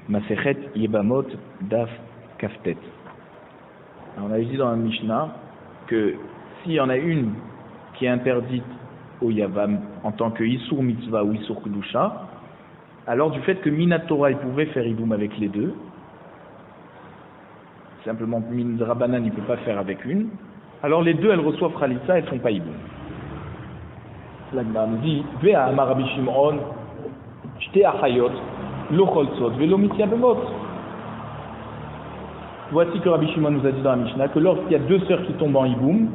Masechet Yebamot Daf Kaftet. On a dit dans la Mishnah que s'il y en a une qui est interdite au Yavam en tant que Issour Mitzvah ou Issour Kedusha, alors du fait que Minatora il pouvait faire Iboum avec les deux, simplement Min Rabanan il ne peut pas faire avec une, alors les deux elles reçoivent Khalitsa, elles ne font pas Iboum. L'Agma nous dit Vea Amar Rabbi Shimon Shte Achayot Lo Cholzot Velo Mitzia Bemot. Voici que Rabbi Shimon nous a dit dans la Mishnah que lorsqu'il y a deux sœurs qui tombent en Iboum,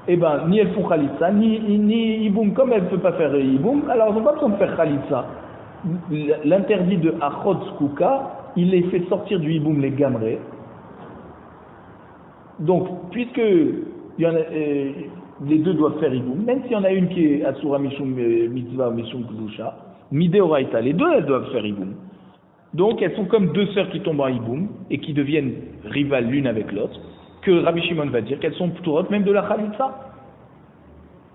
eh ben, ni elles font Khalitsa, ni Iboum. Comme elles ne peuvent pas faire Iboum, alors elles n'ont pas besoin de faire Khalitsa. L'interdit de Achot Kuka, il les fait sortir du Iboum les Gamré. Donc, puisque il y en a, les deux doivent faire Iboum, même s'il y en a une qui est Asura Mishum Mitzvah ou Mishum Kedusha, Mideoraita, les deux elles doivent faire Iboum. Donc elles sont comme deux sœurs qui tombent en Iboum et qui deviennent rivales l'une avec l'autre, que Rabbi Shimon va dire qu'elles sont Pturot même de la Khalitsa.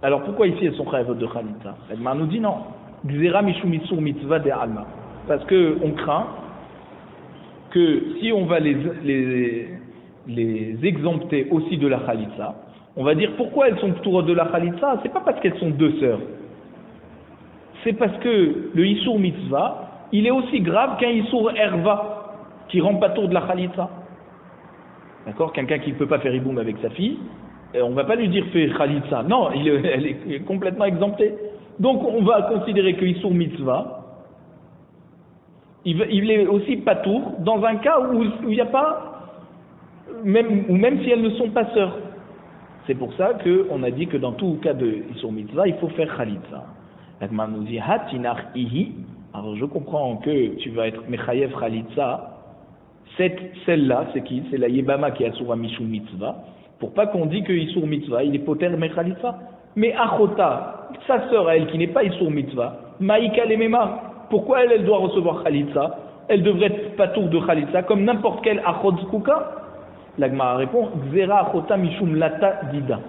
Alors pourquoi ici elles sont Khayavot de Khalitsa? L'Agma nous dit non. Gzera Mishum Issur Mitzvah de Alma. Parce qu'on craint que si on va les exempter aussi de la Khalitsa, on va dire pourquoi elles sont Pturot de la Khalitsa? C'est pas parce qu'elles sont deux sœurs. C'est parce que le Issur Mitzvah, il est aussi grave qu'un Issour Erva qui rend pas tour de la Khalitsa. D'accord? Quelqu'un qui ne peut pas faire Iboum avec sa fille, on ne va pas lui dire fais Khalitsa. Non, elle est complètement exemptée. Donc on va considérer que Issour Mitzvah, il est aussi pas tour dans un cas où il n'y a pas, même si elles ne sont pas sœurs. C'est pour ça qu'on a dit que dans tout cas de Issour Mitzvah, il faut faire Khalitsa. L'Agma nous dit Hatinach Ihi. Alors je comprends que tu vas être Mechayev Khalitsa. Celle-là, c'est qui? C'est la Yebama qui est Asura Mishum Mitzvah. Pour pas qu'on dise que Issour Mitzvah, il est Poter Mechalitsa. Mais Achota, sa sœur à elle qui n'est pas Issour Mitzvah, Maïka Lemema, pourquoi elle doit recevoir Khalitsa? Elle devrait être patour de Khalitsa comme n'importe quel Achot Zkuka. L'Agma répond Gzera Achota Mishum Lata Dida.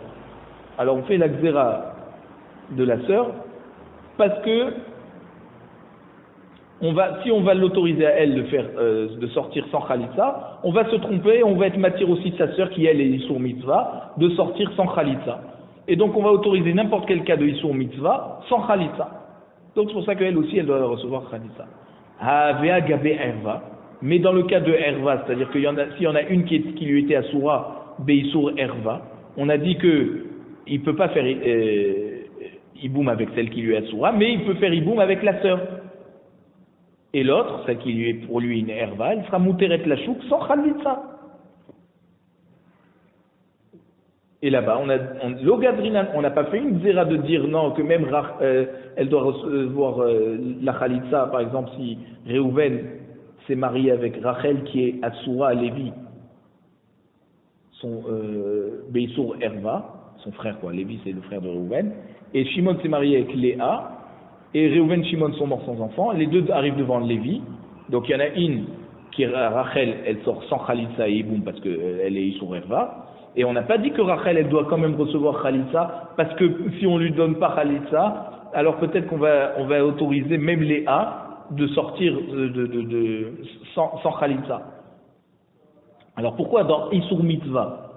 Alors on fait la Gzera de la sœur parce que si on va l'autoriser à elle de sortir sans Khalitsa, on va se tromper, on va être matière aussi de sa sœur qui elle est Issour Mitzvah, de sortir sans Khalitsa. Et donc on va autoriser n'importe quel cas de Issour Mitzvah sans Khalitsa. Donc c'est pour ça qu'elle aussi elle doit recevoir Khalitsa. Havea Gabe Erva, mais dans le cas de Erva, c'est-à-dire s'il y en a une qui lui était Asura, Beissour Erva, on a dit que il peut pas faire Iboum avec celle qui lui est Asura, mais il peut faire Iboum avec la sœur. Et l'autre, celle qui est pour lui une herva, elle sera mouteret la chouk sans khalitsa. Et là-bas, on n'a pas fait une zéra de dire non, que même elle doit recevoir la khalitsa, par exemple, si Réhouven s'est marié avec Rachel qui est Asura Lévi, son Beissour Herva, son frère quoi, Lévi c'est le frère de Réhouven, et Shimon s'est marié avec Léa, et Réhouven et Shimon sont morts sans enfant, les deux arrivent devant Lévi, donc il y en a une qui est Rachel, elle sort sans Khalitsa et Iboum parce qu'elle est Issour Herva, et on n'a pas dit que Rachel elle doit quand même recevoir Khalitsa, parce que si on lui donne pas Khalitsa, alors peut-être qu'on va autoriser même Léa de sortir sans Khalitsa. Alors pourquoi dans Issour Mitzvah,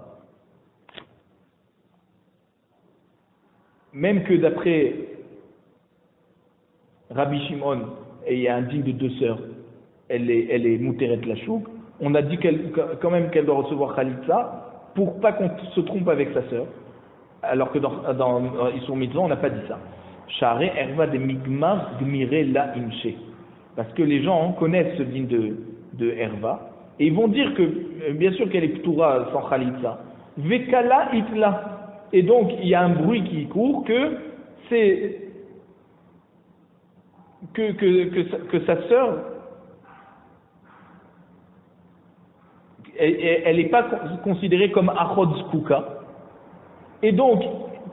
même que d'après Rabbi Shimon, et il y a un digne de deux sœurs, elle est Mouteret la Chouk, on a dit quand même qu'elle doit recevoir Khalitsa pour pas qu'on se trompe avec sa sœur, alors que dans Issour Mitzvah, on n'a pas dit ça. Share Erva de Migmar Gmire la Imche. Parce que les gens connaissent ce digne de Erva, et ils vont dire que, bien sûr qu'elle est Ptoura sans Khalitsa. Vekala Itla. Et donc, il y a un bruit qui court que sa sœur, elle n'est pas considérée comme Achot Zkuka. Et donc,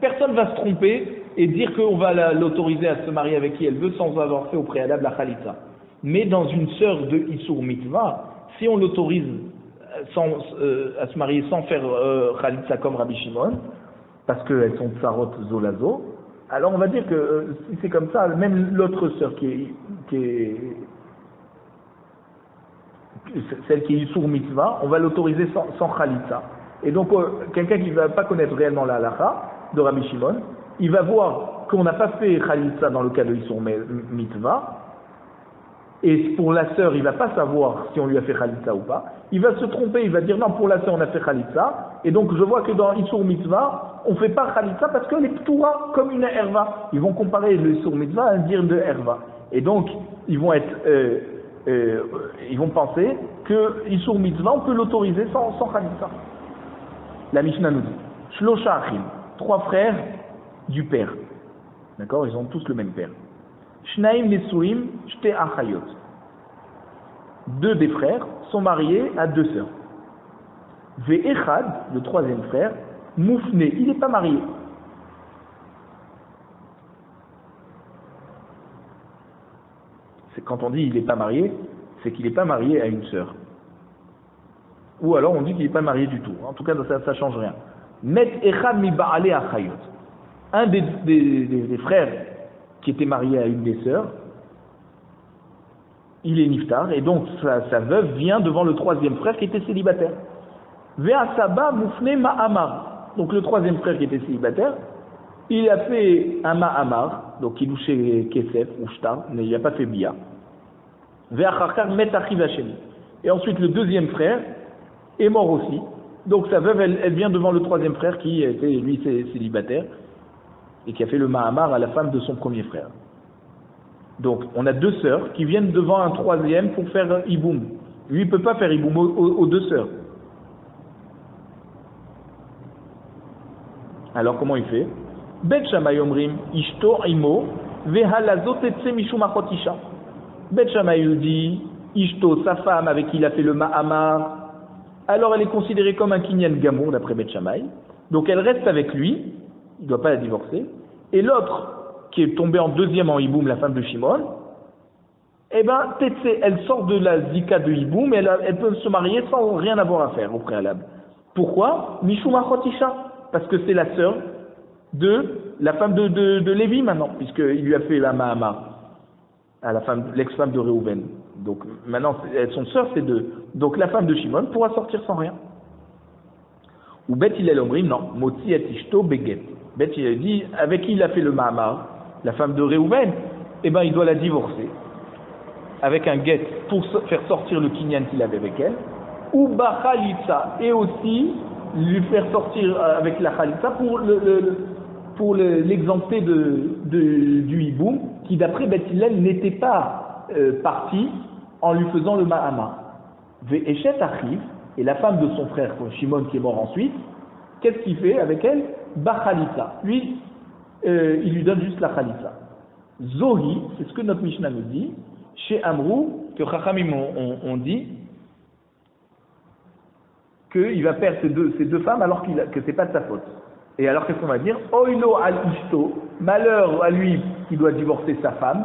personne ne va se tromper et dire qu'on va l'autoriser à se marier avec qui elle veut sans avoir fait au préalable la Khalitsa. Mais dans une sœur de Issour Mitzvah, si on l'autorise à se marier sans faire Khalitsa comme Rabbi Shimon, parce qu'elles sont Tsarot Zolazo, alors on va dire que si c'est comme ça, même l'autre sœur qui est celle qui est Issour Mitzvah, on va l'autoriser sans Khalitsa. Et donc, quelqu'un qui ne va pas connaître réellement la halakha de Rabbi Shimon, il va voir qu'on n'a pas fait Khalitsa dans le cas de Issour Mitzvah, et pour la sœur, il ne va pas savoir si on lui a fait Khalitsa ou pas. Il va se tromper, il va dire non, pour la sœur, on a fait Khalitsa, et donc je vois que dans Issour Mitzvah, on ne fait pas Khalitsa parce qu'elle est Ptoura comme une Herva. Ils vont comparer le Issour Mitzvah à un dire de Herva. Et donc, ils vont penser que Issour Mitzvah, on peut l'autoriser sans Khalitsa. La Mishnah nous dit Shlosha Achim, 3 frères du père. D'accord, ils ont tous le même père. Shnaim Nesuim Shte Achayot. 2 des frères sont mariés à 2 sœurs. Ve'echad, le 3e frère, Moufne, il n'est pas marié. C'est quand on dit il n'est pas marié, c'est qu'il n'est pas marié à une sœur. Ou alors on dit qu'il n'est pas marié du tout. En tout cas, ça ne change rien. Met Echad mi Ba'ale Achayot. Un des frères qui était marié à une des sœurs, il est niftar, et donc sa veuve vient devant le 3e frère qui était célibataire. Ve'asaba Moufne Ma'amar. Donc le 3e frère qui était célibataire, il a fait un Ma'amar, donc il louchait Kesef ou Shtar, mais il n'a pas fait Bia. Ve'acharkar Met Achiv Hashem. Et ensuite le 2e frère est mort aussi. Donc sa veuve, elle vient devant le 3e frère qui était lui célibataire et qui a fait le Mahamar à la femme de son premier frère. Donc on a 2 sœurs qui viennent devant un 3e pour faire Iboum. Lui il ne peut pas faire Iboum aux 2 sœurs. Alors comment il fait? Bet Shammai Omrim Ishto Imo Vehalazot Etse Mishum Achot Isha. Bet Shammai lui dit Ishto, sa femme avec qui il a fait le Mahamar, alors elle est considérée comme un Kinyan Gamour d'après Bet Shammai. Donc elle reste avec lui, il ne doit pas la divorcer. Et l'autre, qui est tombée en 2e en Iboum, la femme de Shimon, eh bien, elle sort de la Zika de Iboum, et elle peut se marier sans rien avoir à faire au préalable. Pourquoi? Mishum Achot Isha, parce que c'est la sœur de la femme de Lévi maintenant, puisqu'il lui a fait la Mahamar à l'ex-femme de Réhouven. Donc maintenant, elles sont sœurs, ces 2. Donc la femme de Shimon pourra sortir sans rien. Ou Bet Hillel Omrim, non, Motzi et Ishto Beget. Bet Hillel dit, avec qui il a fait le Mahamar, la femme de Réhouven, eh bien il doit la divorcer avec un get pour faire sortir le kinyan qu'il avait avec elle, ou Bachalitza, et aussi lui faire sortir avec la Khalitza pour l'exempter du Hiboum, qui d'après Bet Hillel n'était pas parti en lui faisant le Mahamar. Ve'eshet Achiv, et la femme de son frère Shimon qui est mort ensuite, qu'est-ce qu'il fait avec elle? Bachalitza. Lui, il lui donne juste la Khalitza. Zohi, c'est ce que notre Mishnah nous dit, chez Amrou, que Chachamim on dit, qu'il va perdre ces deux femmes alors que ce n'est pas de sa faute. Et alors qu'est-ce qu'on va dire? Oilo al ishto, malheur à lui qui doit divorcer sa femme,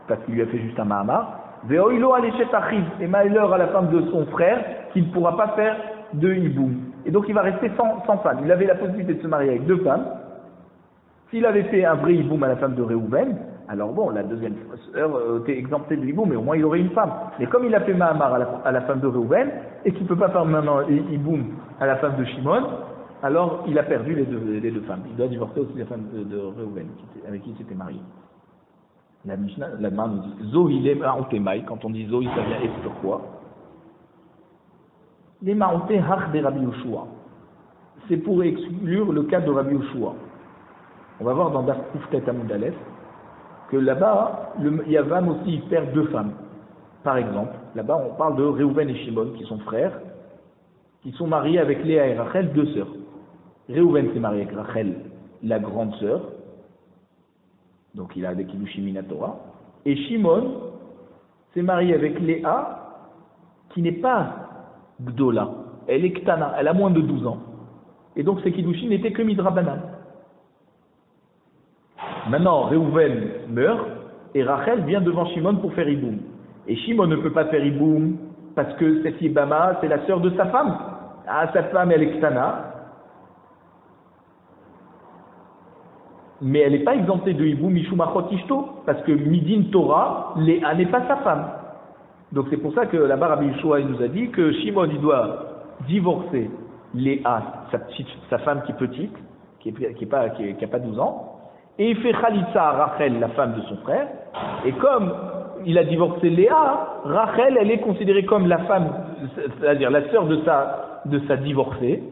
parce qu'il lui a fait juste un Mahamar. Ve'oilo al eshet achiv, et malheur à la femme de son frère qui ne pourra pas faire de hiboum. Et donc il va rester sans femme. Il avait la possibilité de se marier avec 2 femmes. S'il avait fait un vrai hiboum à la femme de Réhouven, alors bon, la deuxième sœur était exemptée de hiboum, mais au moins il aurait une femme. Mais comme il a fait Mahamar à la femme de Réhouven, et qu'il ne peut pas faire maintenant hiboum à la femme de Shimon, alors il a perdu les deux femmes. Il doit divorcer aussi la femme de Réhouven, avec qui il s'était marié. La Mishnah, la main nous dit Zohi les ma'otemai. Quand on dit Zohi, ça vient et sur quoi? Les ma'ote hach de Rabbi Yoshua. C'est pour exclure le cas de Rabbi Yoshua. On va voir dans Daf Kuftet Amud Aleph que là-bas, le Yavam aussi il perd 2 femmes. Par exemple, là-bas on parle de Réhouven et Shimon qui sont frères, qui sont mariés avec Léa et Rachel, 2 sœurs. Réhouven s'est marié avec Rachel, la grande sœur, donc il a avec Kiddushin Minatora, et Shimon s'est marié avec Léa, qui n'est pas Gdola, elle est Ktana, elle a moins de 12 ans. Et donc ces Kiddushin n'étaient que Midrabanan. Maintenant, Réhouven meurt, et Rachel vient devant Shimon pour faire Iboum. Et Shimon ne peut pas faire Iboum, parce que cette Yébama, c'est la sœur de sa femme. Ah, sa femme, elle est Ktana. Mais elle n'est pas exemptée de Iboum Mishum Achot Ishto, parce que Midin Torah, Léa n'est pas sa femme. Donc c'est pour ça que là-bas Rabbi Yehoshua nous a dit que Shimon il doit divorcer Léa, sa femme qui est petite, qui a pas 12 ans, et il fait Khalitsa à Rachel, la femme de son frère, et comme il a divorcé Léa, Rachel elle est considérée comme la femme, c'est-à-dire la sœur de sa divorcée,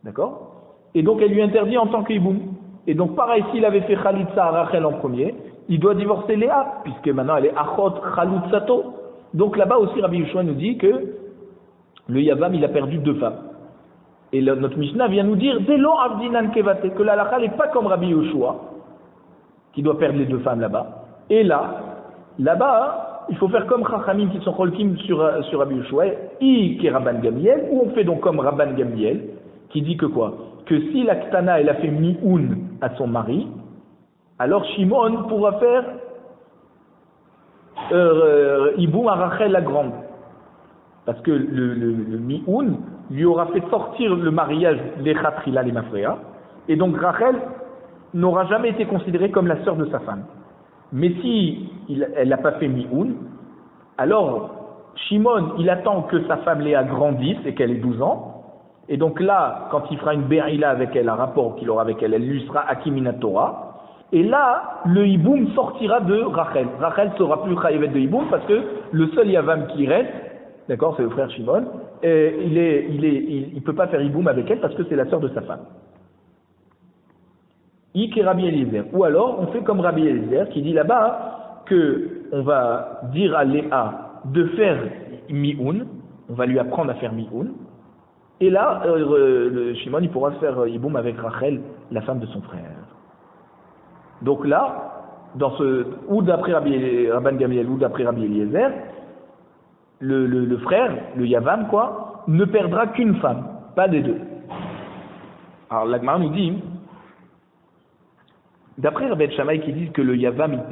d'accord? Et donc elle lui interdit en tant qu'Iboum. Et donc pareil, s'il avait fait Khalitsa à Rachel en premier, il doit divorcer Léa, puisque maintenant elle est Achot Chalutzato. Donc là-bas aussi Rabbi Yehoshua nous dit que le Yavam il a perdu 2 femmes. Et notre Mishnah vient nous dire Delo Avdinan Kevate, que la halakha n'est pas comme Rabbi Yehoshua, qui doit perdre les 2 femmes là-bas. Et là-bas, il faut faire comme Chachamim qui sont Cholkim sur Rabbi Yehoshua, I qui est Rabban Gamliel, ou on fait donc comme Rabban Gamliel, qui dit que quoi? Que si la Ktana elle a fait Mioun à son mari, alors Shimon pourra faire Iboum à Rachel la grande. Parce que le Mioun lui aura fait sortir le mariage des Khatrila, les Mafréa, et donc Rachel n'aura jamais été considérée comme la sœur de sa femme. Mais si elle n'a pas fait Mioun, alors Shimon il attend que sa femme Léa grandisse et qu'elle ait 12 ans, et donc là, quand il fera une Be'ila avec elle, un rapport qu'il aura avec elle, elle lui sera Akimina Torah. Et là, le Iboum sortira de Rachel. Rachel ne sera plus Chayevet de Iboum parce que le seul Yavam qui reste, d'accord, c'est le frère Shimon, et il peut pas faire Iboum avec elle parce que c'est la sœur de sa femme. Ik et Rabbi Eliezer. Ou alors, on fait comme Rabbi Eliezer qui dit là-bas que on va dire à Léa de faire Mioun, on va lui apprendre à faire Mioun. Et là, le Shimon, il pourra faire Iboum avec Rachel, la femme de son frère. Donc là, ou d'après Rabban Gamliel, ou d'après Rabbi Eliezer, le frère, le Yavam, quoi, ne perdra qu'une femme, pas des 2. Alors l'Agmara nous dit, d'après Rabbi Shammai qui dit que le Yavam, il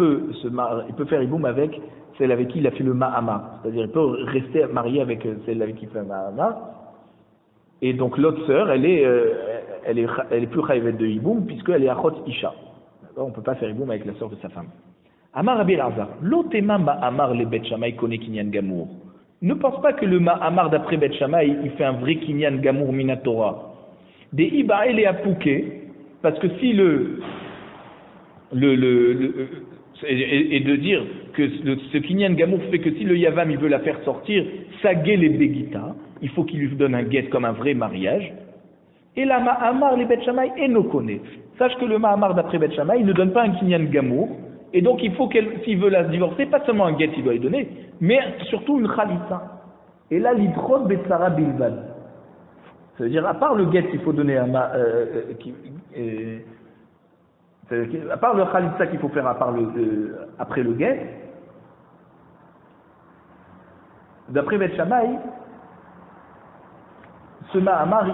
peut faire Iboum avec celle avec qui il a fait le Ma'amar. C'est-à-dire, il peut rester marié avec celle avec qui il fait le Ma'amar. Et donc l'autre sœur, elle est plus chayevet de Iboum puisqu'elle est Achot Isha. On ne peut pas faire Iboum avec la sœur de sa femme. Amar Rabbi Elazar, l'otema Ma'amar le Bet Shammai connaît Kinyan Gamour. Ne pense pas que le Ma'amar d'après Bet Shammai, il fait un vrai Kinyan Gamour Minatora. Des Ibaël et Apouké, parce que si et de dire que ce Kinyan Gamour fait que si le Yavam il veut la faire sortir, Sagé les Begita, il faut qu'il lui donne un guet comme un vrai mariage. Et la Ma'amar, les Bet Shammai, et no connaît. Sache que le Ma'amar d'après Bet Shammai, il ne donne pas un Kinyan Gamour, et donc il faut s'il veut la divorcer, pas seulement un guet il doit lui donner, mais surtout une Khalitsa. Et là, l'Idrod Betsara Bilbad. Ça veut dire, à part le guet qu'il faut donner à part le Khalitsa qu'il faut faire après le guet, d'après Bet Shammai, ce Ma'amar,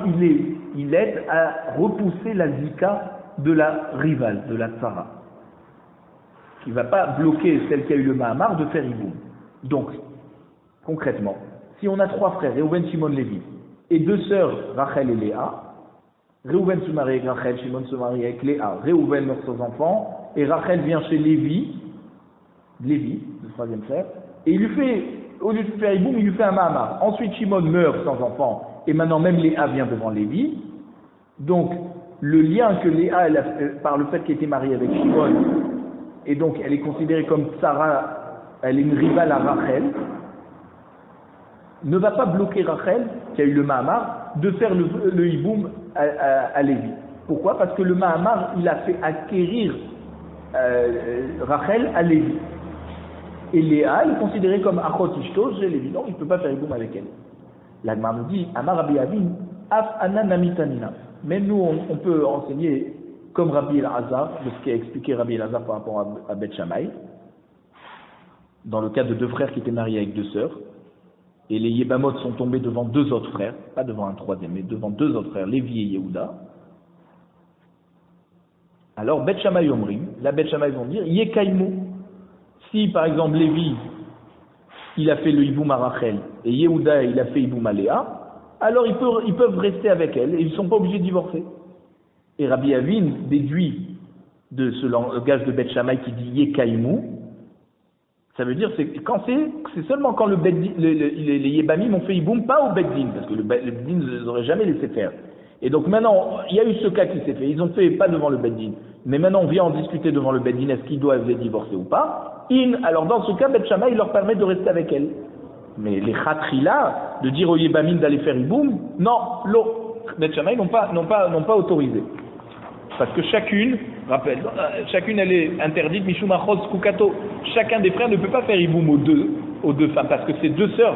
il aide à repousser la zika de la rivale, de la tsara, qui ne va pas bloquer celle qui a eu le Ma'amar de faire Iboum. Donc, concrètement, si on a 3 frères, Réhouven, Shimon, Lévi, et 2 sœurs, Rachel et Léa, Réhouven se marie avec Rachel, Shimon se marie avec Léa, Réhouven meurt sans enfant, et Rachel vient chez Lévi, le 3e frère, et il lui fait, au lieu de faire Iboum, il lui fait un Ma'amar. Ensuite, Shimon meurt sans enfant, et maintenant même Léa vient devant Lévi. Donc, le lien que Léa, par le fait qu'elle était mariée avec Shimon, et donc elle est considérée comme Sarah, elle est une rivale à Rachel, ne va pas bloquer Rachel, qui a eu le Ma'amar, de faire le Iboum à Lévi. Pourquoi? Parce que le Ma'amar, il a fait acquérir Rachel à Lévi. Et Léa, elle est considérée comme Achot Ishto, chez Lévi. Non, il ne peut pas faire Iboum avec elle. L'Agmar nous dit, Amar Rabbi Avin, Af Ana Namitanina. Mais nous, on peut enseigner comme Rabbi Elazar, de ce qu'a expliqué Rabbi Elazar par rapport à Bet Shammai, dans le cas de 2 frères qui étaient mariés avec 2 sœurs, et les Yébamot sont tombés devant 2 autres frères, pas devant un 3e, mais devant 2 autres frères, Lévi et Yehuda. Alors, Bet Shammai Omrim, la Bet Shammai vont dire, Yekaimu. Si, par exemple, Lévi, il a fait le Iboum à Rachel, et Yehuda, il a fait Iboum à Léa, alors ils peuvent rester avec elle, et ils ne sont pas obligés de divorcer. Et Rabbi Avin déduit de ce langage de Bet Shammai qui dit Yekaimu, Ça veut dire c'est seulement quand les Yébamim ont fait Iboum, pas au Beddin, parce que le Beddin ne les aurait jamais laissé faire. Et donc maintenant, il y a eu ce cas qui s'est fait, ils ont fait pas devant le Beddin, mais maintenant on vient en discuter devant le Beddin, est-ce qu'ils doivent les divorcer ou pas? Alors dans ce cas, Beth Shammai, il leur permet de rester avec elle. Mais les Khatrila, de dire aux Yébamim d'aller faire Iboum, non, Beth Shammai n'ont pas autorisé. Parce que chacune elle est interdite, Mishum Achos Kukato. Chacun des frères ne peut pas faire Iboum aux deux femmes, parce que c'est deux sœurs.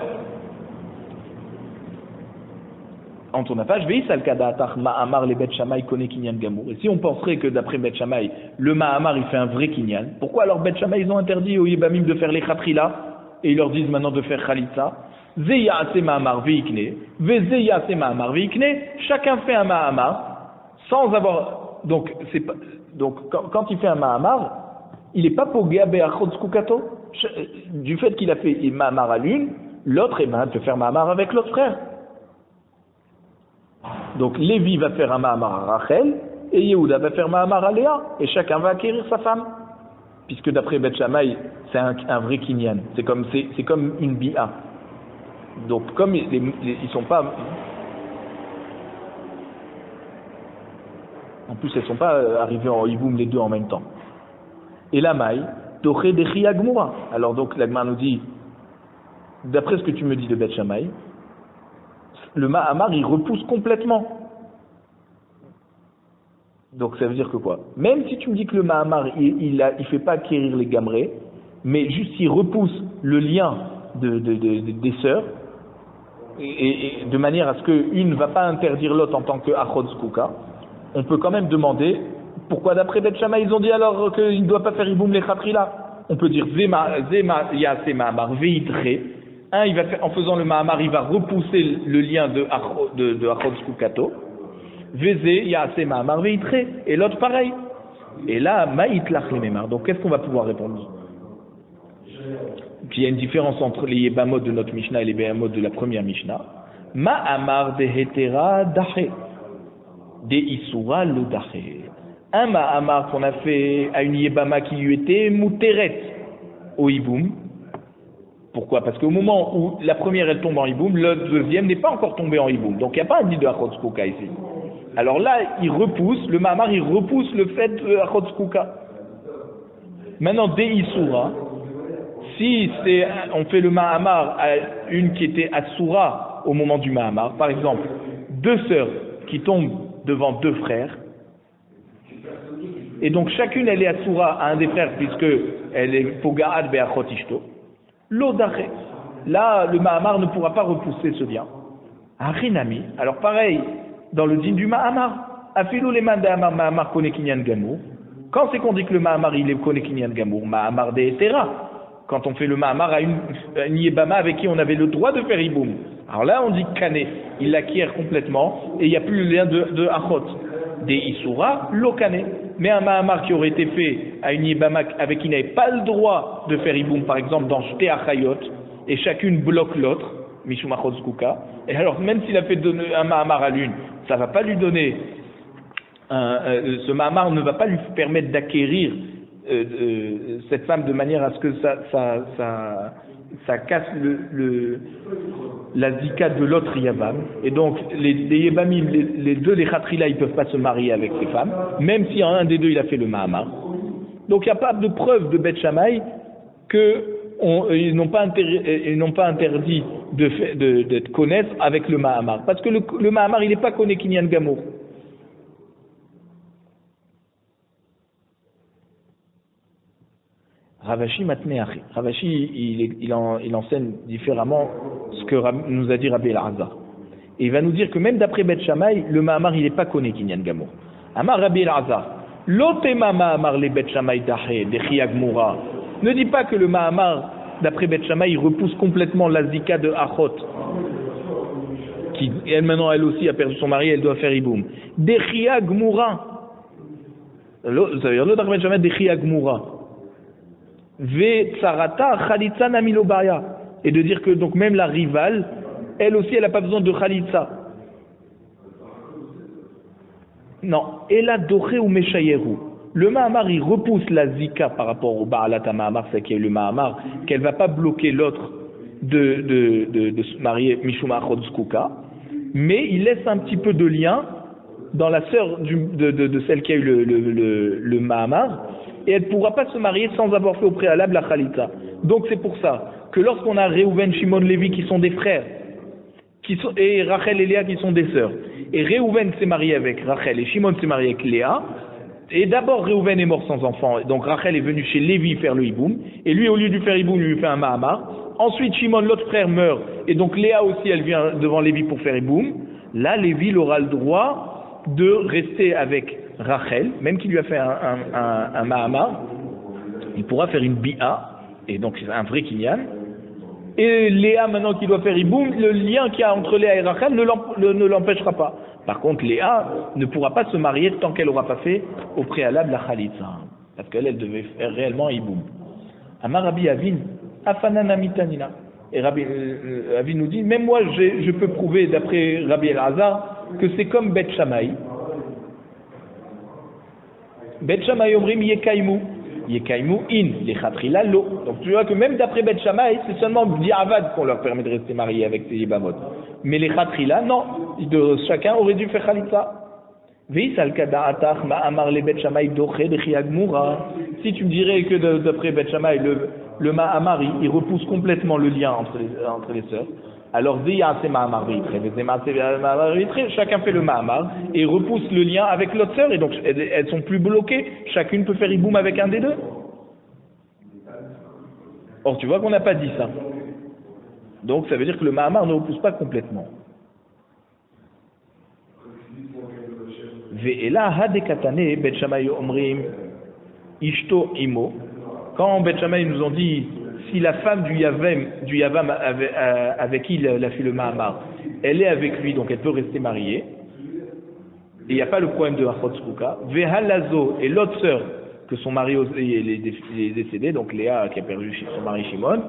En ton page, Veisal Kadatar Ma'amar les Beth Shammai Kone Kinyan Gamour. Et si on penserait que d'après Beth Shammai, le Ma'amar il fait un vrai Kinyan, pourquoi alors Beth Shammai ils ont interdit aux Yébamim de faire les Khatrila et ils leur disent maintenant de faire Khalitza? Zeya Ase Ma'amar Veikne, Vezeya Ase Ma'amar Veikne, chacun fait un Ma'amar sans avoir. Donc quand il fait un Ma'amar, il n'est pas Pogea Be'achot Kukato. Du fait qu'il a fait Ma'amar à l'une, l'autre peut faire Ma'amar avec l'autre frère. Donc Lévi va faire un Ma'amar à Rachel et Yehuda va faire Ma'amar à Léa et chacun va acquérir sa femme. Puisque d'après Beth Shammai, c'est un vrai kinyan. C'est comme une bi'a. Donc comme ils sont pas. En plus, elles ne sont pas arrivées en Iboum les deux en même temps. Et la maille, Toré de Chiagmoura. Alors donc l'Agma nous dit, d'après ce que tu me dis de Beth Shammai, le Ma'amar il repousse complètement. Donc ça veut dire que quoi? Même si tu me dis que le Ma'amar il fait pas acquérir les gamrés, mais juste il repousse le lien des sœurs, et de manière à ce qu'une ne va pas interdire l'autre en tant que Achod Skuka, on peut quand même demander pourquoi d'après Beth Shammai ils ont dit alors qu'il ne doit pas faire Iboum les Khatrila. On peut dire Zema Yase Ma'amar Veitre. Il va faire, en faisant le Ma'amar, il va repousser le lien de Achod Skukato. Veze Yase Ma'amar Veitre. Et l'autre pareil. Et là, Ma'itlach le Memar. Donc qu'est-ce qu'on va pouvoir répondre? Puis il y a une différence entre les Yebamot de notre Mishnah et les Behamot de la première Mishnah. Ma'amar de Hetera Dahe. De Isura Lodache. Un Ma'amar qu'on a fait à une Yebama qui lui était Mouteret au Iboum. Pourquoi? Parce qu'au moment où la première elle tombe en Iboum, le deuxième n'est pas encore tombé en Iboum. Donc il n'y a pas un dit de Achot Skuka ici. Alors là, le Ma'amar il repousse le fait de Achot Skuka. Maintenant, de Isura, si on fait le Ma'amar à une qui était Asura au moment du Ma'amar, par exemple, deux sœurs qui tombent devant deux frères, et donc chacune elle est Asura à un des frères puisque elle est Poga'ad Be'achot Ishto, l'Odache. Là, le Ma'amar ne pourra pas repousser ce lien. Arinami. Alors pareil, dans le din du Ma'amar, Afilou les Manda'amar Ma'amar Kone Kinyan Gamour. Quand c'est qu'on dit que le Ma'amar il est Kone Kinyan Gamour, Ma'amar de Etera. Quand on fait le Ma'amar à une Yebama avec qui on avait le droit de faire Iboum. Alors là, on dit Kané, il l'acquiert complètement et il n'y a plus le lien de Achot. Des Isura, lo Kané. Mais un Ma'amar qui aurait été fait à une Yebama avec qui il n'avait pas le droit de faire Iboum, par exemple dans Shte Achayot, et chacune bloque l'autre, Mishum Achot Skuka, et alors même s'il a fait un Ma'amar à l'une, ça ne va pas lui donner, ce Ma'amar ne va pas lui permettre d'acquérir cette femme de manière à ce que ça casse la zika de l'autre Yavam. Et donc les Yebamim, les deux, les Khatrila, ils ne peuvent pas se marier avec ces femmes, même si un des deux il a fait le Ma'amar. Donc il n'y a pas de preuve de Beth Shammai qu'ils n'ont pas interdit de connaître avec le Ma'amar. Parce que le Ma'amar il n'est pas connu Kinyan Gamour. Ravashi Matneachi. Ravashi, il enseigne différemment ce que nous a dit Rabbi El-Azhar. Et il va nous dire que même d'après Beth Shammai, le Ma'amar, il n'est pas connu Kinyan Gamour. Amar Rabbi El-Azhar, l'otema Ma'amar le Beth Shammai dahe, de Chiag Moura. Ne dis pas que le Ma'amar, d'après Beth Shammai, il repousse complètement la zika de Achot, qui, elle maintenant, elle aussi a perdu son mari, elle doit faire Iboum. De Chiag Moura. Ça veut dire l'autre Beth Shammai, de Chiag Moura. Ve tsarata khalitza namilobaya, et de dire que donc même la rivale, elle aussi elle n'a pas besoin de khalitza. Non, ela doré ou meshayeru. Le Mahamar, il repousse la Zika par rapport au Ba'alat Mahamar, c'est qu'il y a le Mahamar, qu'elle ne va pas bloquer l'autre de se marier Mishum Achod Zkuka, mais il laisse un petit peu de lien dans la sœur de celle qui a eu le Mahamar, et elle ne pourra pas se marier sans avoir fait au préalable la Khalitza. Donc c'est pour ça que lorsqu'on a Réhouven, Shimon, Lévi qui sont des frères, et Rachel et Léa qui sont des sœurs, et Réhouven s'est marié avec Rachel et Shimon s'est marié avec Léa, et d'abord Réhouven est mort sans enfant, donc Rachel est venue chez Lévi faire le hiboum, et lui au lieu de faire hiboum, lui fait un Mahamar. Ensuite Shimon, l'autre frère, meurt, et donc Léa aussi elle vient devant Lévi pour faire hiboum. Là Lévi aura le droit de rester avec Rachel, même qu'il lui a fait un Mahamar, il pourra faire une Bi'a, et donc c'est un vrai Kinyan. Et Léa, maintenant qu'il doit faire hiboum, le lien qu'il y a entre Léa et Rachel ne l'empêchera pas. Par contre, Léa ne pourra pas se marier tant qu'elle n'aura pas fait au préalable la Khalitza, parce qu'elle devait faire réellement hiboum. Amar Rabbi Avin, Afanana mitanina. Et Rabbi Avin nous dit, même moi je peux prouver d'après Rabbi Elazar que c'est comme Bet Shammai. Bet Shammai omrim yekaimu. Yekaimu in, yechatrila lo. Donc tu vois que même d'après Bet Shammai, c'est seulement Diavad qu'on leur permet de rester mariés avec ces Yibamot. Mais les Chatrila, non. Chacun aurait dû faire Khalitza. Si tu me dirais que d'après Bet Shammai, le Mahamar, il repousse complètement le lien entre les sœurs, alors chacun fait le Mahamar et repousse le lien avec l'autre sœur, et donc elles sont plus bloquées, chacune peut faire hiboum avec un des deux. Or tu vois qu'on n'a pas dit ça. Donc ça veut dire que le Mahamar ne repousse pas complètement. Quand Bet Shammai nous ont dit si la femme du Yavam avec qui il a fait le Mahamar, elle est avec lui, donc elle peut rester mariée, et il n'y a pas le problème de Achot Zkuka. Vehalazo, et l'autre sœur, que son mari est décédé, donc Léa qui a perdu son mari Shimon,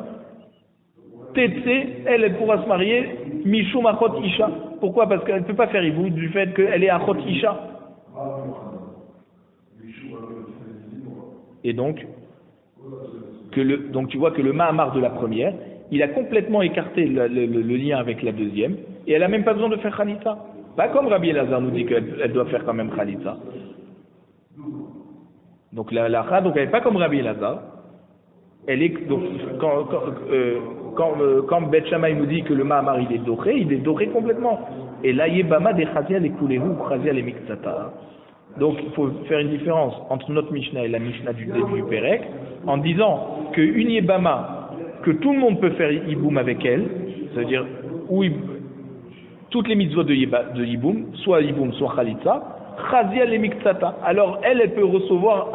Tetse, elle pourra se marier Mishum Achot Isha. Pourquoi? Parce qu'elle ne peut pas faire hiboum du fait qu'elle est Achot Isha. Et donc tu vois que le Mahamar de la première, il a complètement écarté le lien avec la deuxième, et elle n'a même pas besoin de faire Khalitza. Pas comme Rabbi Elazar nous dit qu'elle doit faire quand même Khalitza. Donc donc elle n'est pas comme Rabbi Elazar. Elle est donc quand Bet Shammai nous dit que le Mahamar il est doré complètement. Et là Yebama de Chazia les Kulehu, Chazia les Miktsata. Donc il faut faire une différence entre notre Mishnah et la Mishnah du début du Pérec, en disant qu'une Yebama, que tout le monde peut faire Yiboum avec elle, c'est-à-dire toutes les mitzvot de Yiboum, soit Yiboum, soit Khalitza, Chazia les Miktsata. Alors elle peut recevoir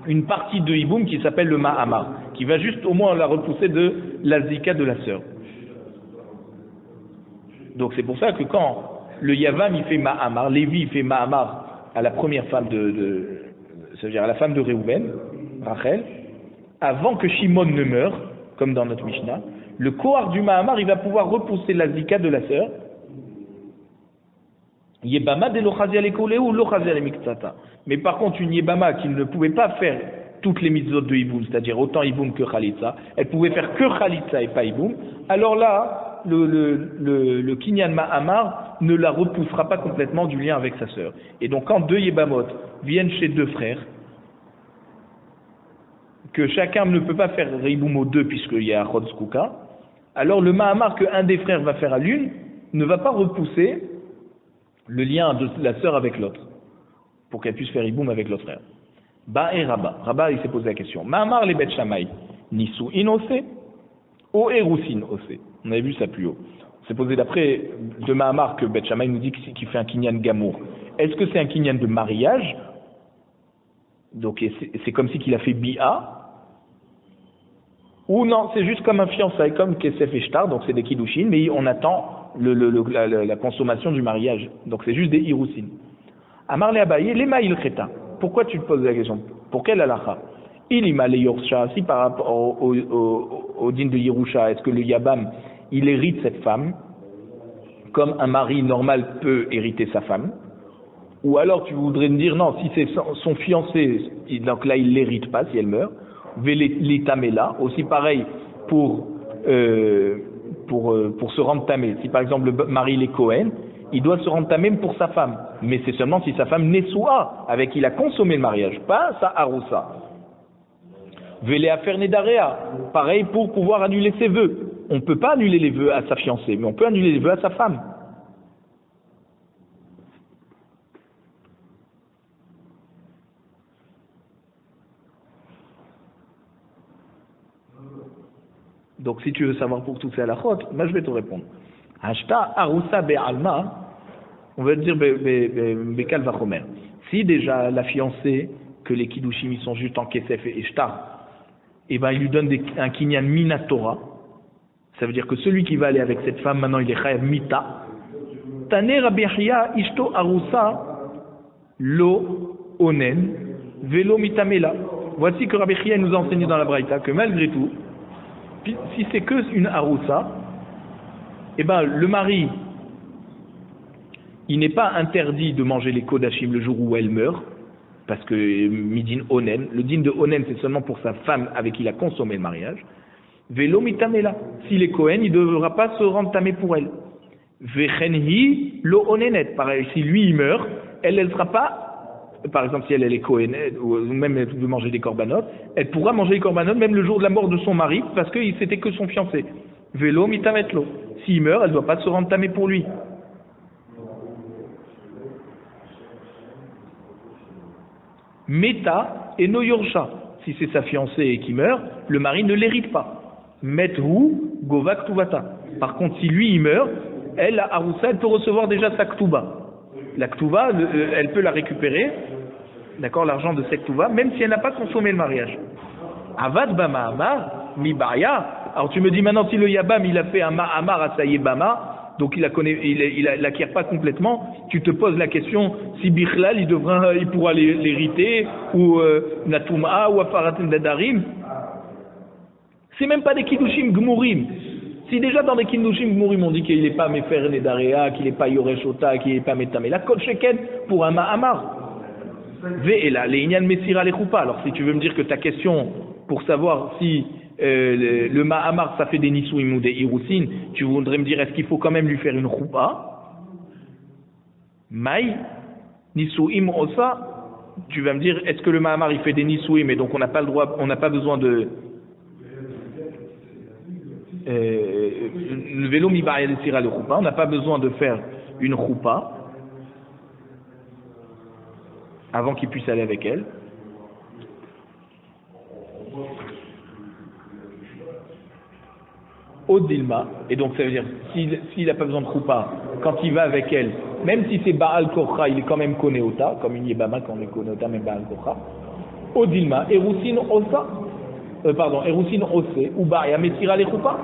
une partie de Yiboum qui s'appelle le Mahamar, qui va juste au moins la repousser de la Zika de la sœur. Donc c'est pour ça que quand le Yavam il fait Mahamar, Lévi il fait Mahamar à la première femme c'est-à-dire à la femme de Réhouven, Rachel, avant que Shimon ne meure, comme dans notre Mishnah, le Kohar du Mahamar il va pouvoir repousser la Zika de la sœur. Yebama de l'Ochazia lekole ou l'Ochazia lemiktsata. Mais par contre une Yebama qui ne pouvait pas faire toutes les mitzvot de Hiboum, c'est-à-dire autant Hiboum que Khalitza, elle pouvait faire que Khalitza et pas Hiboum, alors là le Kinyan Mahamar ne la repoussera pas complètement du lien avec sa sœur. Et donc quand deux Yebamot viennent chez deux frères, que chacun ne peut pas faire Hiboum aux deux puisqu'il y a Achot Zkuka, alors le Mahamar qu'un des frères va faire à l'une ne va pas repousser le lien de la sœur avec l'autre, pour qu'elle puisse faire Hiboum avec l'autre frère. Ba et Rabba il s'est posé la question. Mahamar les Bet Shammai, Nisu inose, O Erusin ose. On avait vu ça plus haut. On s'est posé d'après de Mahamar que Bet Shammai nous dit qu'il fait un kinyan gamour. Est-ce que c'est un kinyan de mariage? Donc c'est comme si qu'il a fait bi'a, ou non, c'est juste comme un fiançailles, comme Kesef et Shtar, donc c'est des kiddushin, mais on attend la consommation du mariage. Donc c'est juste des irusin. Amar le Abaye, les ma'il cheta. Pourquoi tu te poses la question? Pour quel halakha? Il ima le yorsha, si par rapport au din de Yerusha, est-ce que le Yabam, il hérite cette femme, comme un mari normal peut hériter sa femme? Ou alors tu voudrais me dire, non, si c'est son fiancé, donc là il ne l'hérite pas si elle meurt. L'étamela, aussi pareil pour se rendre tamé. Si par exemple le mari il est Cohen, il doit se rendre tamé pour sa femme. Mais c'est seulement si sa femme Nessoua, avec qui il a consommé le mariage, pas sa Haroussa. Vele afer nedarea, pareil pour pouvoir annuler ses vœux. On ne peut pas annuler les vœux à sa fiancée, mais on peut annuler les vœux à sa femme. Donc si tu veux savoir pour toutes ces halachot, moi je vais te répondre. Ashta arusa be'alma, on va dire bekal vachomer. Si déjà la fiancée, que les kiddushim ils sont juste en kesef et shtar, et ben il lui donne un kinyan minatora, ça veut dire que celui qui va aller avec cette femme, maintenant il est chayav mita. Tane Rabbi Yahya ishto arusa lo onen velo mitamela. Voici que Rabbi Yahya nous a enseigné dans la Braïta que malgré tout, si c'est que une haroussa, eh ben le mari, il n'est pas interdit de manger les kodashim le jour où elle meurt, parce que midin onen, le din de onen c'est seulement pour sa femme avec qui il a consommé le mariage. Velo mitamela, s'il est Kohen, il ne devra pas se rendre tamé pour elle. Vechenhi lo onenet, pareil, si lui il meurt, elle ne sera pas. Par exemple, si elle est Kohenet, ou même elle veut manger des corbanotes, elle pourra manger les corbanotes même le jour de la mort de son mari, parce que c'était que son fiancé. Vélo mitametlo. S'il meurt, elle ne doit pas se rendre tamée pour lui. Meta et no yorsha. Si c'est sa fiancée et qui meurt, le mari ne l'hérite pas. Methu govak tuvata. Par contre, si lui il meurt, elle, la haroussa, elle peut recevoir déjà sa ktuba. La ktuba, elle peut la récupérer, d'accord, l'argent de cette ktuba, même si elle n'a pas consommé le mariage. Avad bama amar, mi baya. Alors tu me dis maintenant, si le yabam, il a fait un ma'amar à sa yebama, donc il l'acquiert pas complètement, tu te poses la question, si bichlal, il pourra l'hériter, ou natuma, ou afaratim dadarim. C'est même pas des kiddushim gmurim. Si déjà dans les Kindushim Gmurim on dit qu'il n'est pas Mefer Nedarea, qu'il n'est pas Yoreshota, qu'il n'est pas Metamela, Kol Sheken pour un Ma'amar. Ve'ela, les Inyan Messira les Choupa. Alors si tu veux me dire que ta question pour savoir si le Ma'amar ça fait des Nisuim ou des Irousin, tu voudrais me dire est-ce qu'il faut quand même lui faire une Choupa? Maï, Nisuim Osa, tu vas me dire est-ce que le Ma'amar il fait des Nisuim et donc on n'a pas le droit, on n'a pas besoin de. Le vélo mi-ba'ya de sira le choupa, on n'a pas besoin de faire une choupa avant qu'il puisse aller avec elle. Odilma, et donc ça veut dire s'il n'a pas besoin de choupa, quand il va avec elle, même si c'est Baal Korcha, il est quand même Koneota, comme une Yebama quand on est Koneota, même Baal Korcha. Odilma, Erusin Osa. Erusin Ose, ou Ba'ya Messira les Choupa.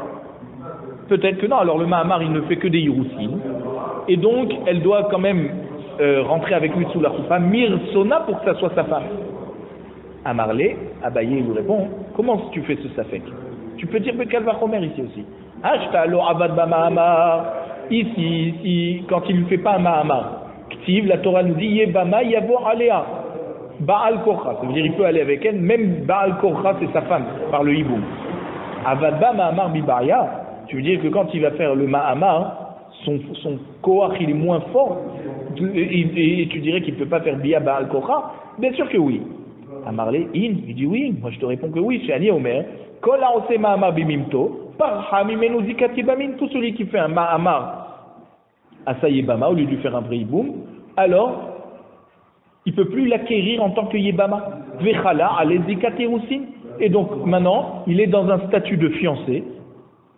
Peut-être que non, alors le Mahamar il ne fait que des Irousin, et donc elle doit quand même rentrer avec lui sous la Choupa, Mirsona pour que ça soit sa femme. Amarlé, Abaye il lui répond, comment tu fais ce safek? Tu peux dire Bekal Vachomer ici aussi. Ashta lo avad ba Mahamar, ici, quand il ne fait pas un Mahamar, Ktiv, la Torah nous dit Yebama Yavo Alea. Baal Korcha, ça veut dire il peut aller avec elle, même Baal Korcha c'est sa femme, par le hiboum. Avadba Mahamar Bibaya, tu veux dire que quand il va faire le Mahamar, son Koach il est moins fort, et tu dirais qu'il ne peut pas faire Bia Baal Korcha? Bien sûr que oui. Amarle, il dit oui, moi je te réponds que oui, chez Ani Omer, Kol Aose Mahamar Bimimto, Parha Mimenu Zikati Bamin, tout celui qui fait un Mahamar à Sayebama, au lieu de lui faire un vrai hiboum, alors il ne peut plus l'acquérir en tant que Yebama. Vechala, Alezikaterusin. Et donc maintenant, il est dans un statut de fiancé.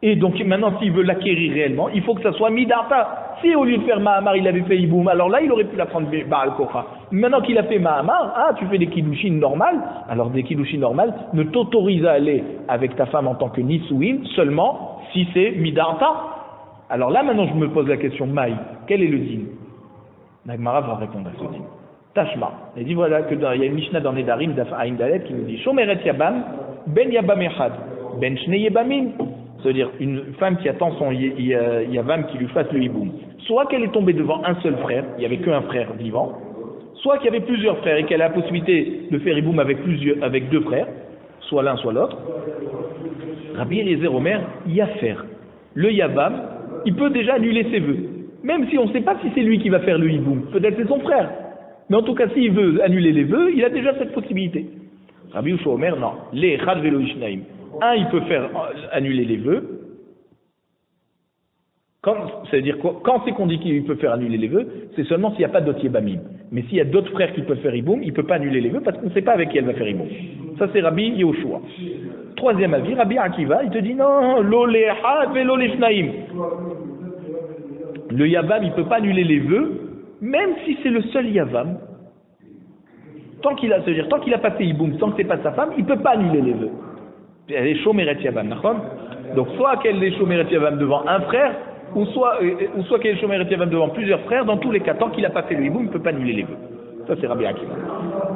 Et donc maintenant, s'il veut l'acquérir réellement, il faut que ça soit Midata. Si au lieu de faire Mahamar, il avait fait Iboum, alors là, il aurait pu la prendre Baal Korcha. Maintenant qu'il a fait Mahamar, tu fais des Kiddushin normales. Alors des Kiddushin normales ne t'autorisent à aller avec ta femme en tant que Nisuim seulement si c'est Midata. Alors là, maintenant, je me pose la question, Maï, quel est le din? Nagmara va répondre à ce din. Tashma. Il dit voilà qu'il y a une Mishnah dans Nedarim, Daf Aïn Dalet, qui nous dit Shomeret Yabam, Ben Yabam Echad, Ben Shne Yabamim. C'est-à-dire une femme qui attend son Yavam qui lui fasse le hiboum. Soit qu'elle est tombée devant un seul frère, il n'y avait qu'un frère vivant, soit qu'il y avait plusieurs frères et qu'elle a la possibilité de faire Iboum avec deux frères, soit l'un, soit l'autre, Rabbi Eliezer Omer, Yafer, le Yavam, il peut déjà annuler ses vœux. Même si on ne sait pas si c'est lui qui va faire le Iboum, peut-être c'est son frère. Mais en tout cas, s'il veut annuler les vœux, il a déjà cette possibilité. Rabbi Yehoshua Omer, non. Les Echad velo Ishnaim. Un, il peut faire annuler les vœux. C'est-à-dire, quand c'est qu'on dit qu'il peut faire annuler les vœux, c'est seulement s'il n'y a pas d'autres Yébamim. Mais s'il y a d'autres frères qui peuvent faire Iboum, il ne peut pas annuler les vœux parce qu'on ne sait pas avec qui elle va faire Iboum. Ça, c'est Rabbi Yehoshua. Troisième avis, Rabbi Akiva, il te dit non, lo l'Echad velo l'Ishnaim. Le Yavam, il ne peut pas annuler les vœux, même si c'est le seul Yavam. Tant qu'il a pas fait Iboum, tant que c'est pas sa femme, il ne peut pas annuler les vœux. Elle est Shomeret Yavam, d'accord? Donc soit qu'elle est Shomeret Yavam devant un frère, ou soit qu'elle est Shomeret Yavam devant plusieurs frères, dans tous les cas, tant qu'il n'a pas fait le Iboum, il ne peut pas annuler les vœux. Ça c'est Rabbi Akiva.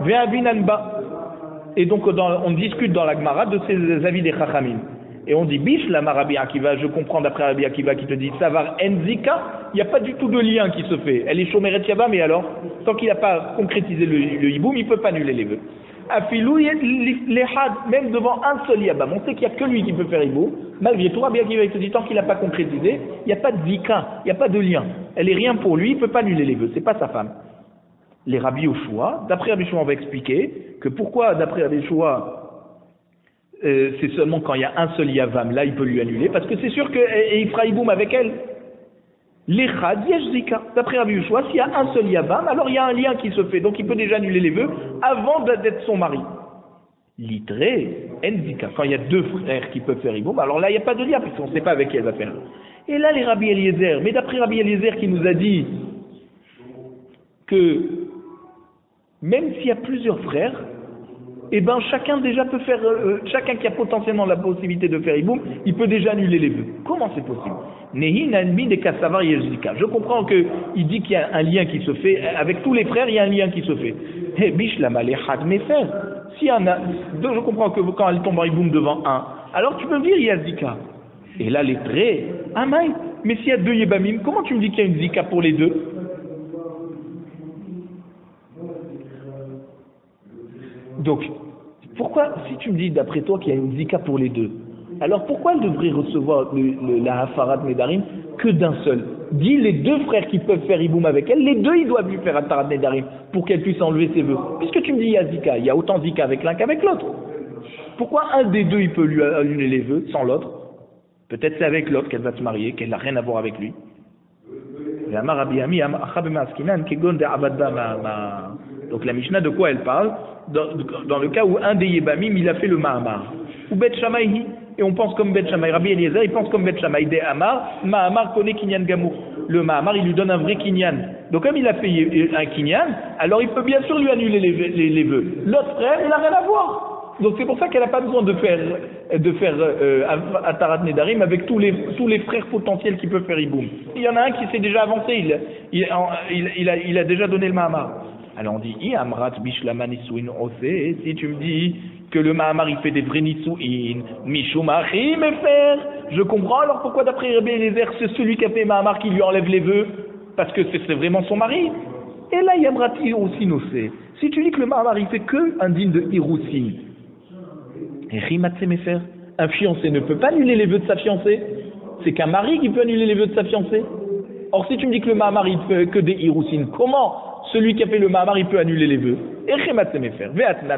Ve'avinanba. Et donc on discute dans la Gemara de ces avis des Chachamim. Et on dit Bish la Rabbi Akiva, je comprends d'après Rabbi Akiva qui te dit Savar Enzika, il n'y a pas du tout de lien qui se fait. Elle est Shomeret Yavam, mais alors, tant qu'il n'a pas concrétisé le Iboum, il ne peut pas annuler les vœux. Afilou l'Echad, même devant un seul Yavam, on sait qu'il n'y a que lui qui peut faire Iboum. Malgré tout, Rabbi Akiva te dit tant qu'il n'a pas concrétisé, il n'y a pas de Zika, il n'y a pas de lien. Elle est rien pour lui, il ne peut pas annuler les vœux, c'est pas sa femme. Les Rabbi Yehoshua, d'après Rabbi Yehoshua, on va expliquer que pourquoi, d'après Rabbi Yehoshua, c'est seulement quand il y a un seul Yavam, là il peut lui annuler, parce que c'est sûr qu'il fera Iboum avec elle. L'Echad, Yesh Zika. D'après Rabbi Yehoshua, s'il y a un seul Yavam, alors il y a un lien qui se fait, donc il peut déjà annuler les vœux avant d'être son mari. Litré, Enzika. Quand il y a deux frères qui peuvent faire Iboum, alors là il n'y a pas de lien, puisqu'on ne sait pas avec qui elle va faire. Et là les Rabbi Eliezer, mais d'après Rabbi Eliezer qui nous a dit que même s'il y a plusieurs frères, eh ben chacun déjà peut faire, chacun qui a potentiellement la possibilité de faire Iboum, il peut déjà annuler les vœux. Comment c'est possible? Je comprends qu'il dit qu'il y a un lien qui se fait, avec tous les frères il y a un lien qui se fait. Si je comprends que quand elle tombe en Iboum devant un, alors tu peux me dire il y a Zika. Et là les traits, mais s'il y a deux Yébamim, comment tu me dis qu'il y a une Zika pour les deux? Donc, pourquoi, si tu me dis d'après toi qu'il y a une Zika pour les deux, alors pourquoi elle devrait recevoir la Hafarat Nedarim que d'un seul? Dis les deux frères qui peuvent faire Iboum avec elle, les deux ils doivent lui faire Hafarat Nedarim pour qu'elle puisse enlever ses vœux. Puisque tu me dis il y a Zika, il y a autant Zika avec l'un qu'avec l'autre. Pourquoi un des deux il peut lui annuler les vœux sans l'autre? Peut-être c'est avec l'autre qu'elle va se marier, qu'elle n'a rien à voir avec lui. Donc la Mishnah de quoi elle parle? Dans le cas où un des Yébamim il a fait le Mahamar ou Bet Shammai, et on pense comme Bet Shammai. Rabbi Eliezer il pense comme Bet Shammai. Des Amar, Mahamar connaît Kinyan Gamour. Le Mahamar il lui donne un vrai Kinyan. Donc comme il a fait un Kinyan, alors il peut bien sûr lui annuler les vœux. L'autre frère il n'a rien à voir. Donc c'est pour ça qu'elle n'a pas besoin de faire Atarat Nedarim avec tous les frères potentiels qui peuvent faire Iboum. Il y en a un qui s'est déjà avancé, il a déjà donné le Mahamar. Alors on dit, si tu me dis que le Mahamar il fait des vrais Nisu'in, Mishumachim et faire, je comprends alors pourquoi d'après Rabbi Eliezer c'est celui qui a fait Mahamar qui lui enlève les vœux, parce que c'est vraiment son mari. Et là Yamrati aussi nosé. Si tu dis que le Mahamar il fait que un digne de Hiroussin, un fiancé ne peut pas annuler les vœux de sa fiancée, c'est qu'un mari qui peut annuler les vœux de sa fiancée. Or si tu me dis que le Mahamar il fait que des Hiroussin, comment celui qui a fait le Mahamar, il peut annuler les vœux?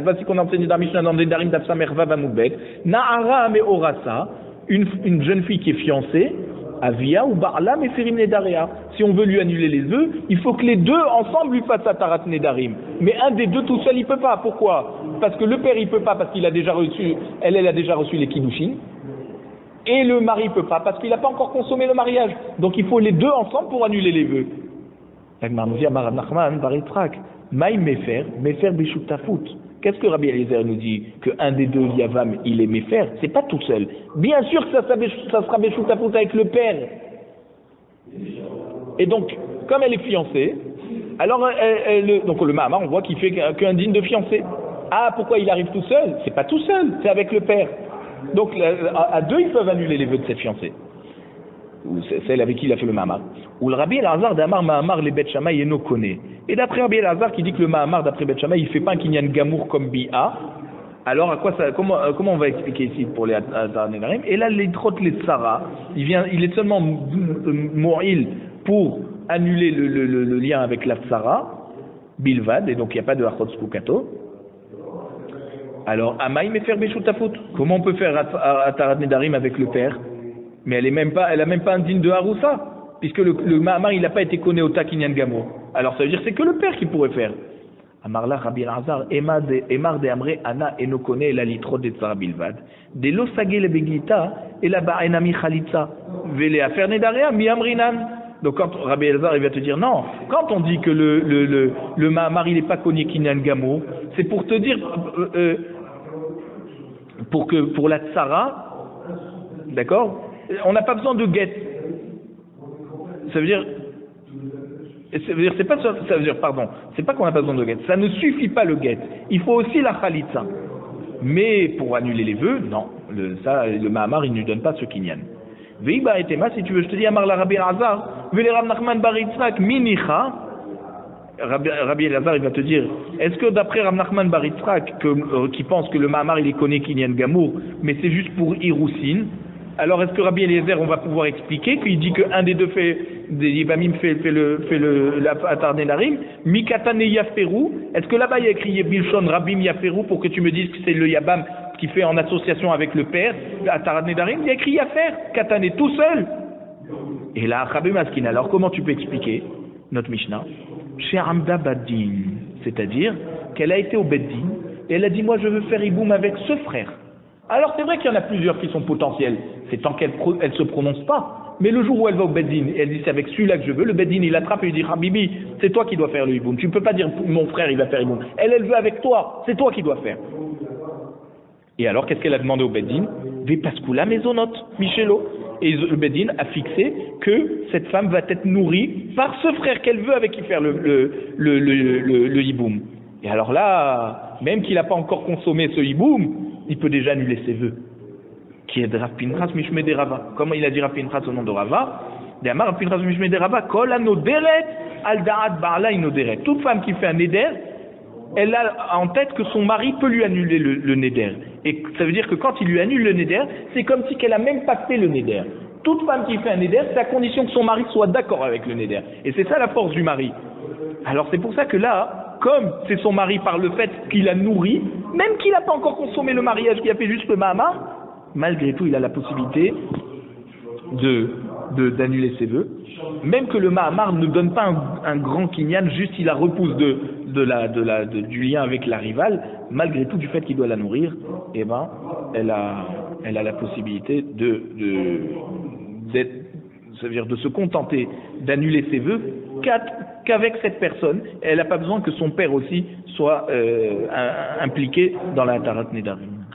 Voici qu'on a enseigné dans Mishnah dans des Darim d'Afsamer Vavamubet. Na'ara me orasa, une jeune fille qui est fiancée, Avia ou Ba'ala me ferim nedaria. Si on veut lui annuler les vœux, il faut que les deux ensemble lui fassent Atarat Nedarim. Mais un des deux tout seul, il peut pas. Pourquoi? Parce que le père, il peut pas parce qu'il a déjà reçu, elle a déjà reçu les Kiddushin. Et le mari peut pas parce qu'il n'a pas encore consommé le mariage. Donc il faut les deux ensemble pour annuler les vœux. Qu'est-ce que Rabbi Eliezer nous dit? Qu'un des deux Yavam, il est Mefer, c'est pas tout seul. Bien sûr que ça sera Beshutafut avec le père. Et donc, comme elle est fiancée, alors donc le Mahamar, on voit qu'il fait qu'un digne de fiancé. Ah, pourquoi il arrive tout seul? C'est pas tout seul, c'est avec le père. Donc, à deux, ils peuvent annuler les vœux de cette fiancée. ou celle avec qui il a fait le Mahamar. Ou le Rabbi Elazar d'Amar Mahamar les Bet Shammai eno connaît. Et d'après Rabbi Elazar qui dit que le Mahamar d'après Bet Shammai il fait pas un kinyan gamour comme Bi'a. Alors à quoi ça, comment on va expliquer ici pour les Atar Nedarim? Et là les trot les Tsara, il est seulement Mo'il pour annuler le lien avec la Tsara, Bilvad, et donc il n'y a pas de Achot Spukato. Alors Amaï Mefer Beshutafut, comment on peut faire Atar Nedarim avec le père? Mais elle a même pas un digne de Haroussa, puisque le Mahamar il n'a pas été connu au Takinyan Gamo. Alors ça veut dire que c'est que le père qui pourrait faire. Amarla Rabbi Elazar, Emar de Amre Ana Enokone la litro de Tsara Bilvad. De lo sagé le Begita et la Ba'enami Khalitza. Vele afer Nedaria mi Amrinan. Donc quand Rabbi Elazar il va te dire non, quand on dit que le Mahamar il n'est pas connu Kinyan Gamo, c'est pour te dire pour la Tsara, d'accord? On n'a pas besoin de guet. Ça veut dire, c'est pas qu'on n'a pas besoin de guet. Ça ne suffit pas le guet. Il faut aussi la khalitza. Mais pour annuler les vœux, non. Le Mahamar, il ne nous donne pas ce kinyan. Veiba et Tema, si tu veux, je te dis, Amar la Rabbi Elazar, Vele Rav Nachman bar Yitzhak, Minicha. Rabbi Elazar, il va te dire, est-ce que d'après Rav Nachman bar Yitzhak, qui pense que le Mahamar, il est connu kinyan gamour, mais c'est juste pour Irousin, alors est-ce que Rabbi Eliezer, on va pouvoir expliquer qu'il dit qu'un des deux fait des Yibamim fait le Atar Nedarim, Mikatane Yaferu, est-ce que là-bas il y a écrit Bilshon Rabim Yaferu pour que tu me dises que c'est le Yabam qui fait en association avec le père, Atar Nedarim, il y a écrit Yafer, Katane tout seul. Et là, Rabbi Maskin, alors comment tu peux expliquer notre Mishnah? Chez Amda Baddin, c'est-à-dire qu'elle a été au Beddin et elle a dit moi je veux faire Iboum avec ce frère. Alors c'est vrai qu'il y en a plusieurs qui sont potentiels, c'est tant qu'elle se prononce pas. Mais le jour où elle va au Beddin, elle dit c'est avec celui-là que je veux, le Beddin il l'attrape et lui dit Habibi, c'est toi qui dois faire le Iboum. Tu ne peux pas dire mon frère il va faire Iboum. Elle veut avec toi, c'est toi qui dois faire. Et alors qu'est-ce qu'elle a demandé au Beddin? Vepaskula Maisonot, Michelo. Et le Beddin a fixé que cette femme va être nourrie par ce frère qu'elle veut avec qui faire le Iboum. Et alors là, même qu'il n'a pas encore consommé ce Iboum, il peut déjà annuler ses vœux. Qui est de Rav Pinchas Mishmei de Rava. Comment il a dit Rav Pinchas au nom de Rava? D'Amar Rav Pinchas Mishmei de Rava, Kol anoderet al da'at ba'ala inoderet. Toute femme qui fait un neder, elle a en tête que son mari peut lui annuler le neder. Et ça veut dire que quand il lui annule le neder, c'est comme si qu'elle a même pas fait le neder. Toute femme qui fait un neder, c'est à condition que son mari soit d'accord avec le neder. Et c'est ça la force du mari. Alors c'est pour ça que là, comme c'est son mari par le fait qu'il a nourri, même qu'il n'a pas encore consommé le mariage, qu'il a fait juste le Mahamar, malgré tout il a la possibilité d'annuler ses vœux, même que le Mahamar ne donne pas un grand kinyan, juste il la repousse du lien avec la rivale, malgré tout du fait qu'il doit la nourrir, eh ben elle a la possibilité ça veut dire de se contenter d'annuler ses vœux qu'avec cette personne. Elle n'a pas besoin que son père aussi soit impliqué dans la Tarat Nedarim.